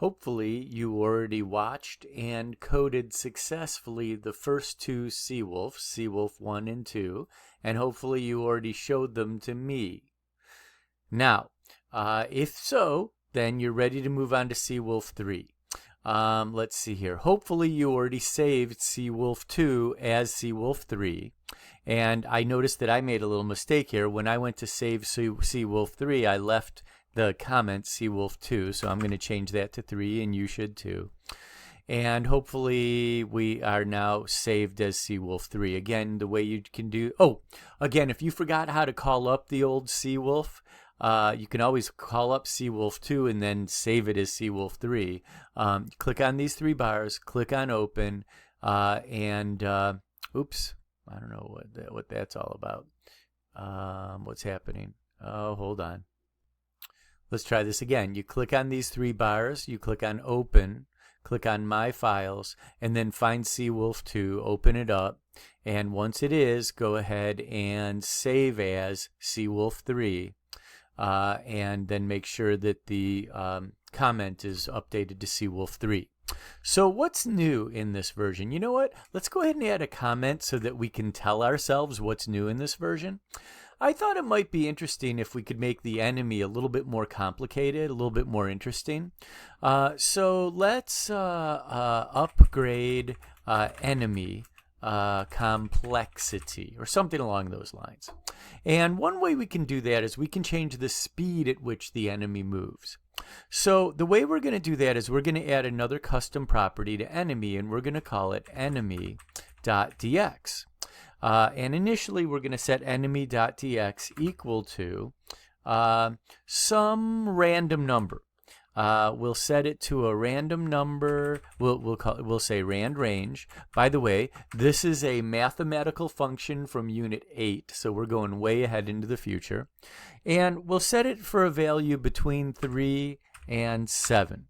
Hopefully you already watched and coded successfully the first two Seawolf, Seawolf 1 and 2, and hopefully you already showed them to me. Now, if so, then you're ready to move on to Seawolf 3. Let's see here. Hopefully you already saved Seawolf 2 as Seawolf 3. And I noticed that I made a little mistake here. When I went to save Seawolf 3, I left the comment Seawolf 2. So I'm going to change that to 3, and you should too. And hopefully we are now saved as Seawolf 3. Again, the way you can do... Oh, again, if you forgot how to call up the old Seawolf, you can always call up Seawolf 2 and then save it as Seawolf 3. Click on these three bars, click on open, and oops, I don't know what that's all about. What's happening? Oh, hold on. Let's try this again. You click on these three bars, you click on open, click on my files, and then find Seawolf 2, open it up, and once it is, go ahead and save as Seawolf 3. And then make sure that the comment is updated to Seawolf 3. So what's new in this version? You know what? Let's go ahead and add a comment so that we can tell ourselves what's new in this version. I thought it might be interesting if we could make the enemy a little bit more complicated, a little bit more interesting. So let's upgrade enemy complexity or something along those lines. And one way we can do that is we can change the speed at which the enemy moves. So the way we're going to do that is we're going to add another custom property to enemy, and we're going to call it enemy.dx. And initially we're going to set enemy.dx equal to some random number. We'll set it to a random number. We'll say rand range. By the way, this is a mathematical function from Unit 8, so we're going way ahead into the future. And we'll set it for a value between 3 and 7.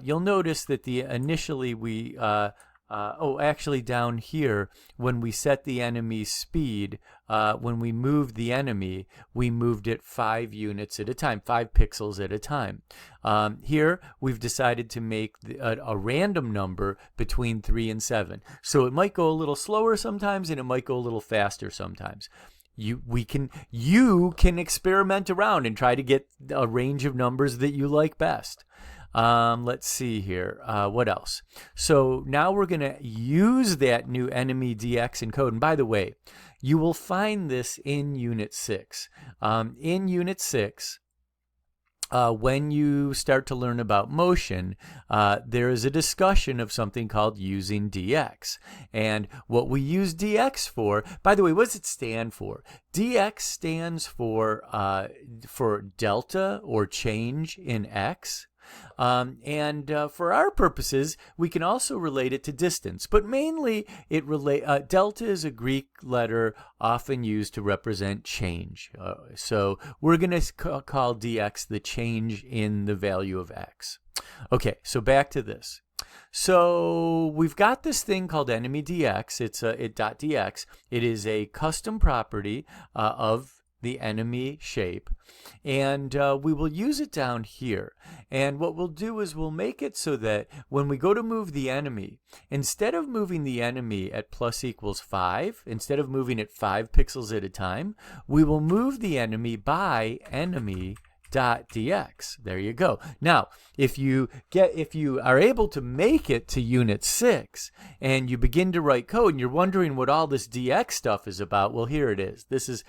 You'll notice that initially we actually down here, when we set the enemy's speed, when we moved the enemy, we moved it 5 units at a time, 5 pixels at a time. Here, we've decided to make a random number between 3 and 7. So it might go a little slower sometimes, and it might go a little faster sometimes. You can experiment around and try to get a range of numbers that you like best. Let's see here. What else? So now we're going to use that new enemy DX encode. And by the way, you will find this in Unit 6. In Unit 6, when you start to learn about motion, there is a discussion of something called using DX. And what we use DX for, by the way, what does it stand for? DX stands for delta or change in X. For our purposes, we can also relate it to distance, but mainly delta is a Greek letter often used to represent change. So we're going to call dx the change in the value of x. Okay, so back to this. So we've got this thing called enemy dx. It's .dx. It is a custom property of the enemy shape, and we will use it down here. And what we'll do is we'll make it so that when we go to move the enemy, instead of moving the enemy at plus equals 5, instead of moving it 5 pixels at a time, we will move the enemy by enemy.dx. There you go. Now, if you are able to make it to Unit 6 and you begin to write code and you're wondering what all this dx stuff is about, well, here it is. This is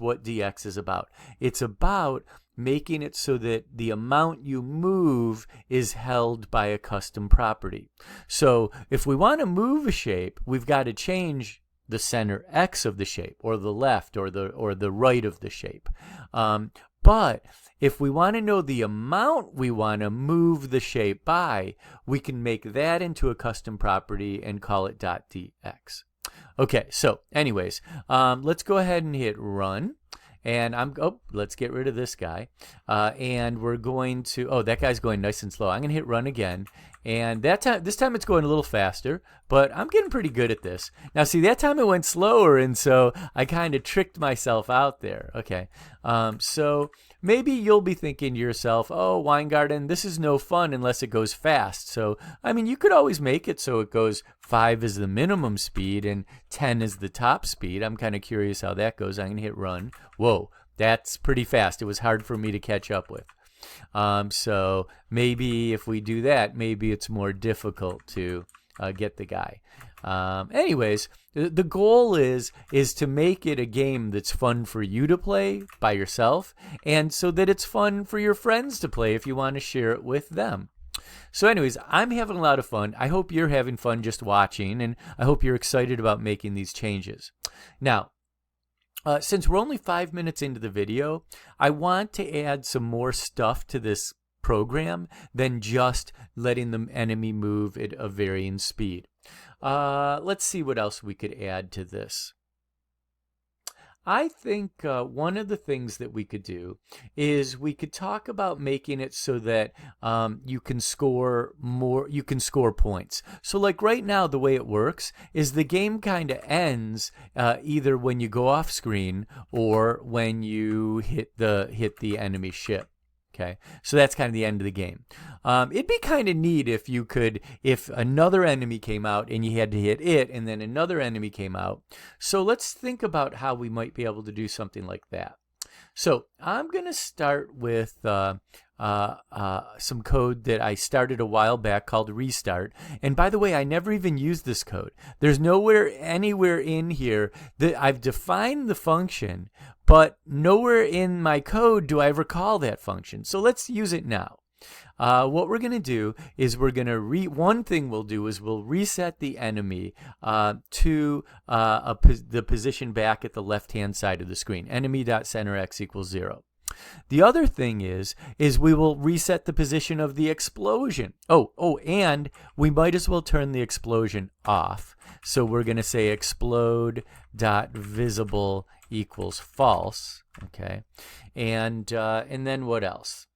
what dx is about. It's about making it so that the amount you move is held by a custom property. So if we want to move a shape, we've got to change the center x of the shape, or the left or the right of the shape. But if we want to know the amount we want to move the shape by, we can make that into a custom property and call it .dx. Okay, so anyways, let's go ahead and hit run. And let's get rid of this guy. And we're going to, that guy's going nice and slow. I'm going to hit run again. And this time it's going a little faster, but I'm getting pretty good at this. Now, see, that time it went slower, and so I kind of tricked myself out there. Okay, so maybe you'll be thinking to yourself, oh, Weingarten, this is no fun unless it goes fast. So, I mean, you could always make it so it goes 5 is the minimum speed and 10 is the top speed. I'm kind of curious how that goes. I'm going to hit run. Whoa, that's pretty fast. It was hard for me to catch up with. So maybe if we do that, maybe it's more difficult to get the guy. Anyways, the goal is to make it a game that's fun for you to play by yourself, and so that it's fun for your friends to play if you want to share it with them. So anyways, I'm having a lot of fun. I hope you're having fun just watching, and I hope you're excited about making these changes. Now, since we're only 5 minutes into the video, I want to add some more stuff to this program than just letting the enemy move at a varying speed. Let's see what else we could add to this. I think one of the things that we could do is we could talk about making it so that you can score points. So like right now, the way it works is the game kind of ends either when you go off screen or when you hit the enemy ship. Okay, so that's kind of the end of the game. It'd be kind of neat if another enemy came out and you had to hit it, and then another enemy came out. So let's think about how we might be able to do something like that. So I'm going to start with some code that I started a while back called restart. And by the way, I never even used this code. There's anywhere in here that I've defined the function, but nowhere in my code do I ever call that function. So let's use it now. What we're going to do is one thing we'll do is we'll reset the enemy to the position back at the left-hand side of the screen, enemy.centerx equals 0. The other thing is we will reset the position of the explosion. And we might as well turn the explosion off. So we're going to say explode.visible equals false. Okay, and then what else?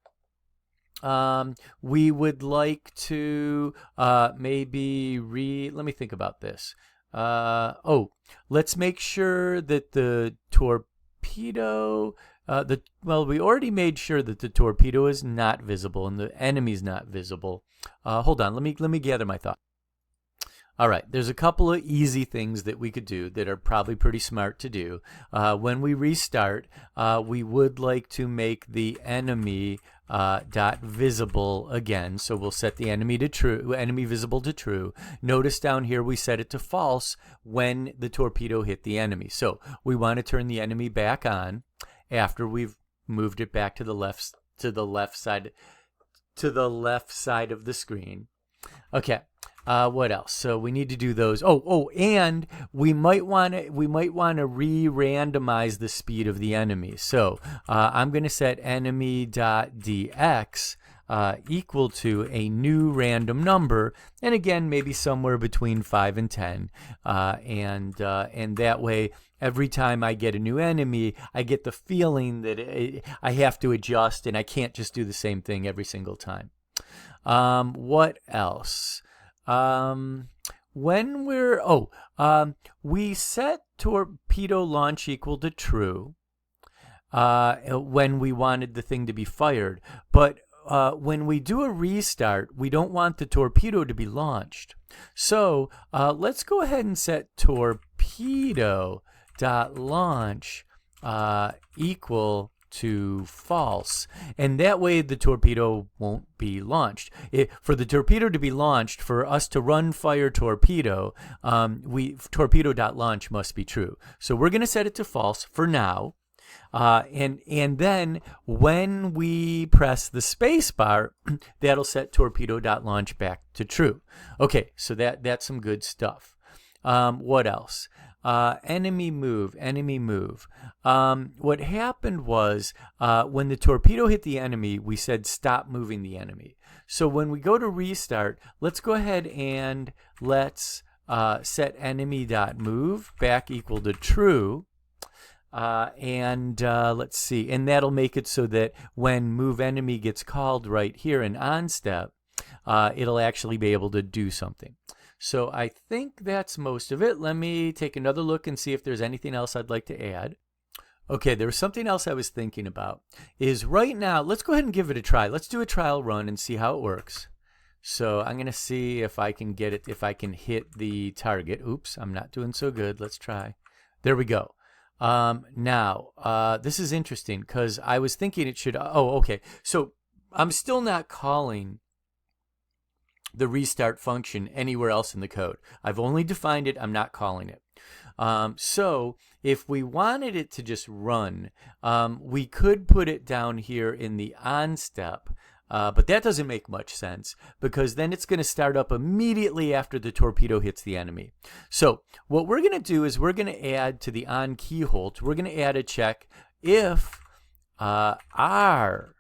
We would like to let me think about this. Let's make sure that the torpedo, we already made sure that the torpedo is not visible and the enemy's not visible. Hold on, let me gather my thought. All right, there's a couple of easy things that we could do that are probably pretty smart to do. When we restart, we would like to make the enemy dot visible again. So we'll set the enemy to true, enemy visible to true. Notice down here we set it to false when the torpedo hit the enemy. So we want to turn the enemy back on after we've moved it back to the left side of the screen. Okay. What else? So we need to do those. And we might want to re-randomize the speed of the enemy. So I'm going to set enemy.dx equal to a new random number, and again maybe somewhere between 5 and 10, and that way every time I get a new enemy, I get the feeling that I have to adjust, and I can't just do the same thing every single time. What else? We set torpedo launch equal to true when we wanted the thing to be fired, but when we do a restart, we don't want the torpedo to be launched. So let's go ahead and set torpedo.launch equal to false, and that way the torpedo won't be launched. For the torpedo to be launched, for us to run fire torpedo, torpedo.launch must be true. So we're going to set it to false for now, and then when we press the space bar, that'll set torpedo.launch back to true. Okay, so that's some good stuff. What else? Enemy move. What happened was when the torpedo hit the enemy, we said stop moving the enemy. So when we go to restart, let's go ahead and let's set enemy.move back equal to true. Let's see, and that'll make it so that when move enemy gets called right here in onstep, it'll actually be able to do something. So I think that's most of it. Let me take another look and see if there's anything else I'd like to add. Okay, there was something else I was thinking about. Is right now, let's go ahead and give it a try. Let's do a trial run and see how it works. So I'm going to see if I can get it, if I can hit the target. Oops, I'm not doing so good. Let's try. There we go. Now, this is interesting because I was thinking it should, oh, okay. So I'm still not calling the restart function anywhere else in the code. I've only defined it. I'm not calling it. So if we wanted it to just run, we could put it down here in the onstep, but that doesn't make much sense because then it's going to start up immediately after the torpedo hits the enemy. So what we're going to do is we're going to add to the on key hold, we're going to add a check if R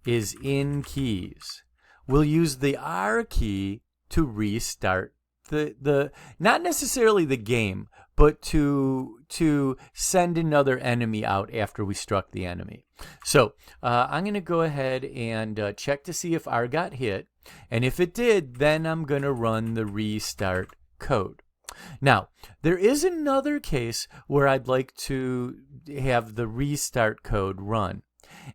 is in keys. We'll use the R key to restart the not necessarily the game, but to send another enemy out after we struck the enemy. So I'm going to go ahead and check to see if R got hit. And if it did, then I'm going to run the restart code. Now, there is another case where I'd like to have the restart code run.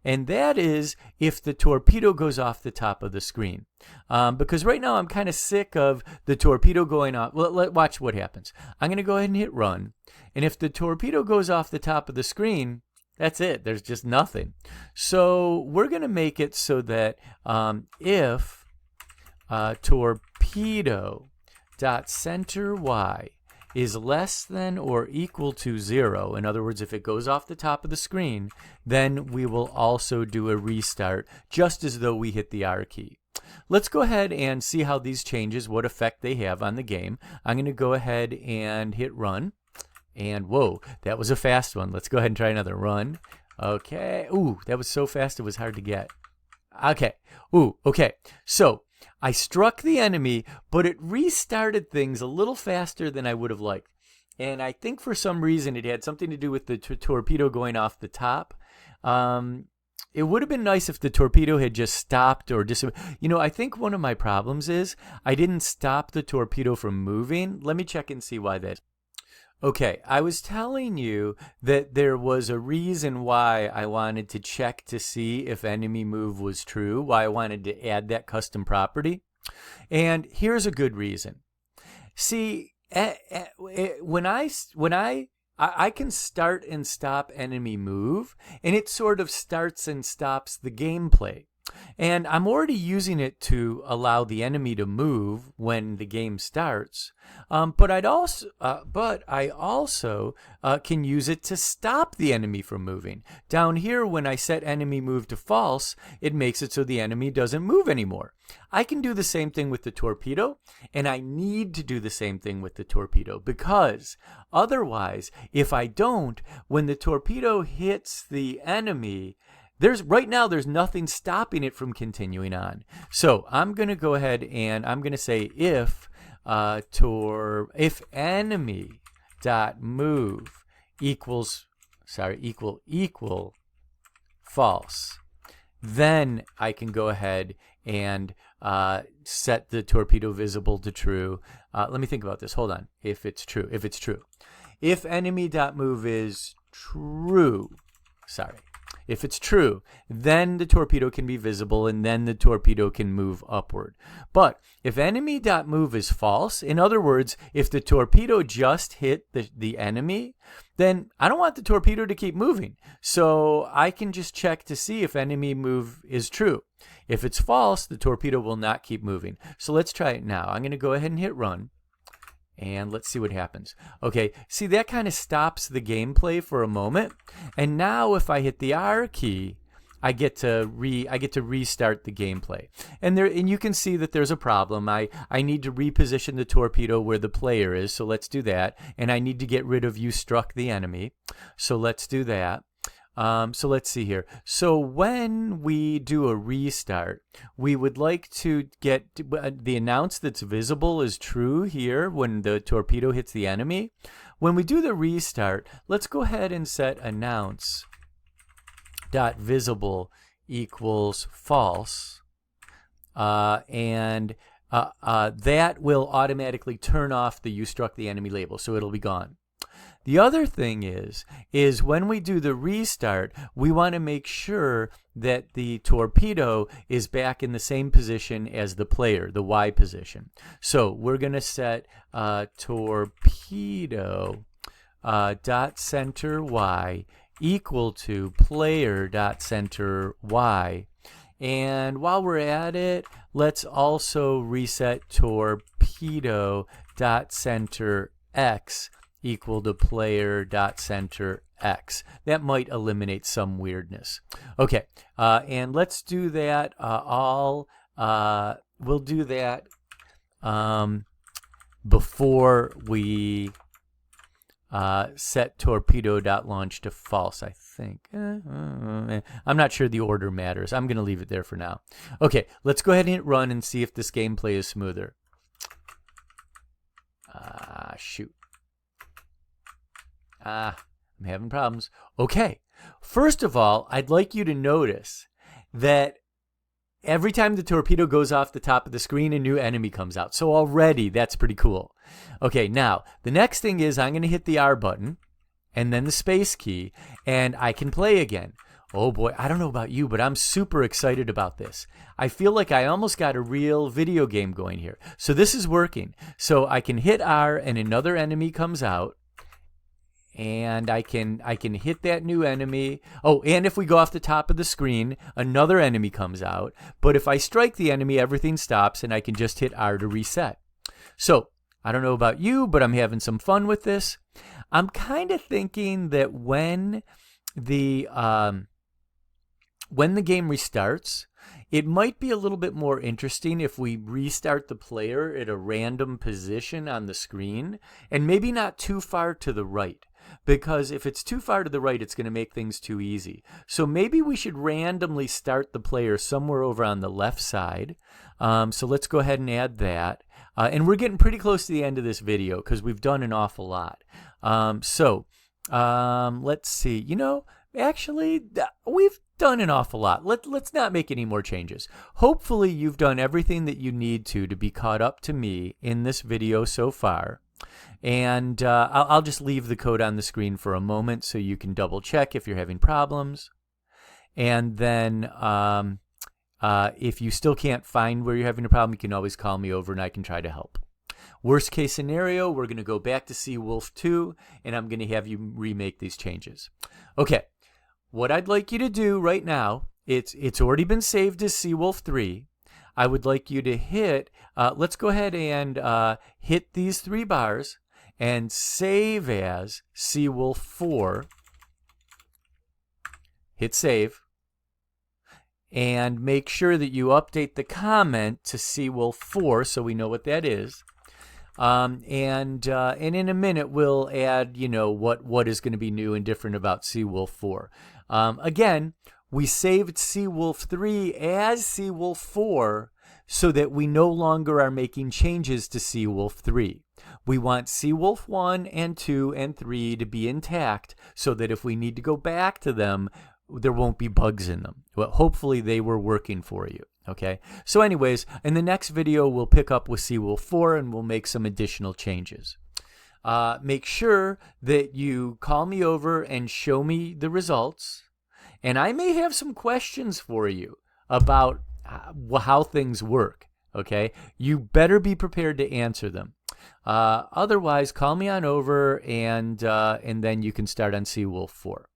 And that is if the torpedo goes off the top of the screen. Because right now I'm kind of sick of the torpedo going off. Well, watch what happens. I'm going to go ahead and hit run. And if the torpedo goes off the top of the screen, that's it. There's just nothing. So we're going to make it so that if torpedo.center y is less than or equal to 0, in other words, if it goes off the top of the screen, then we will also do a restart, just as though we hit the R key. Let's go ahead and see how these changes, what effect they have on the game. I'm going to go ahead and hit run. And whoa, that was a fast one. Let's go ahead and try another run. Okay. Ooh, that was so fast it was hard to get. Okay. Ooh, okay. So I struck the enemy, but it restarted things a little faster than I would have liked. And I think for some reason it had something to do with the torpedo going off the top. It would have been nice if the torpedo had just stopped or you know, I think one of my problems is I didn't stop the torpedo from moving. Let me check and see why that is. Okay, I was telling you that there was a reason why I wanted to check to see if enemy move was true, why I wanted to add that custom property. And here's a good reason. See, when I can start and stop enemy move, and it sort of starts and stops the gameplay. And I'm already using it to allow the enemy to move when the game starts. But I also can use it to stop the enemy from moving. Down here, when I set enemy move to false, it makes it so the enemy doesn't move anymore. I can do the same thing with the torpedo, and I need to do the same thing with the torpedo because otherwise, if I don't, when the torpedo hits the enemy, right now there's nothing stopping it from continuing on. So I'm going to go ahead and I'm going to say if enemy dot move equals equal false, then I can go ahead and set the torpedo visible to true. Let me think about this. Hold on. If it's true. If enemy dot move is true. If it's true, then the torpedo can be visible and then the torpedo can move upward. But if enemy.move is false, in other words, if the torpedo just hit the enemy, then I don't want the torpedo to keep moving. So I can just check to see if enemy move is true. If it's false, the torpedo will not keep moving. So let's try it now. I'm going to go ahead and hit run. And let's see what happens. Okay, see, that kind of stops the gameplay for a moment. And now if I hit the R key, I get to restart the gameplay. And you can see that there's a problem. I need to reposition the torpedo where the player is, so let's do that. And I need to get rid of you struck the enemy. So let's do that. So let's see here. So when we do a restart, we would like to get the announce that's visible is true here when the torpedo hits the enemy. When we do the restart, let's go ahead and set announce dot visible equals false. and that will automatically turn off the "you struck the enemy" label, so it'll be gone. The other thing is when we do the restart, we want to make sure that the torpedo is back in the same position as the player, the Y position. So we're going to set torpedo dot center Y equal to player dot center Y. And while we're at it, let's also reset torpedo dot center X equal to player dot center X. That might eliminate some weirdness. Okay, and let's do that we'll do that before we set torpedo.launch to false, I think. I'm not sure the order matters. I'm going to leave it there for now. Okay, let's go ahead and hit run and see if this gameplay is smoother. Shoot. I'm having problems. Okay, first of all, I'd like you to notice that every time the torpedo goes off the top of the screen, a new enemy comes out. So already, that's pretty cool. Okay, now, the next thing is I'm going to hit the R button and then the space key, and I can play again. Oh boy, I don't know about you, but I'm super excited about this. I feel like I almost got a real video game going here. So this is working. So I can hit R and another enemy comes out. And I can hit that new enemy. Oh, and if we go off the top of the screen, another enemy comes out. But if I strike the enemy, everything stops, and I can just hit R to reset. So I don't know about you, but I'm having some fun with this. I'm kind of thinking that when the game restarts, it might be a little bit more interesting if we restart the player at a random position on the screen, and maybe not too far to the right. Because if it's too far to the right, it's going to make things too easy. So maybe we should randomly start the player somewhere over on the left side. So let's go ahead and add that. And we're getting pretty close to the end of this video because we've done an awful lot. Let's see. You know, actually, we've done an awful lot. Let's not make any more changes. Hopefully, you've done everything that you need to be caught up to me in this video so far. And I'll just leave the code on the screen for a moment so you can double check if you're having problems. And then if you still can't find where you're having a problem, you can always call me over and I can try to help. Worst case scenario, we're going to go back to Seawolf 2 and I'm going to have you remake these changes. Okay, what I'd like you to do right now, it's already been saved as Seawolf 3. I would like you to hit, let's go ahead and hit these 3 bars and save as Seawolf 4. Hit save. And make sure that you update the comment to Seawolf 4 so we know what that is. And in a minute, we'll add, you know, what is going to be new and different about Seawolf 4. Again, we saved Seawolf 3 as Seawolf 4 so that we no longer are making changes to Seawolf 3. We want Seawolf 1 and 2 and 3 to be intact so that if we need to go back to them, there won't be bugs in them. Well, hopefully they were working for you. Okay. So anyways, in the next video, we'll pick up with Seawolf 4 and we'll make some additional changes. Make sure that you call me over and show me the results. And I may have some questions for you about how things work. Okay. You better be prepared to answer them. Otherwise, call me on over and then you can start on Seawolf 4.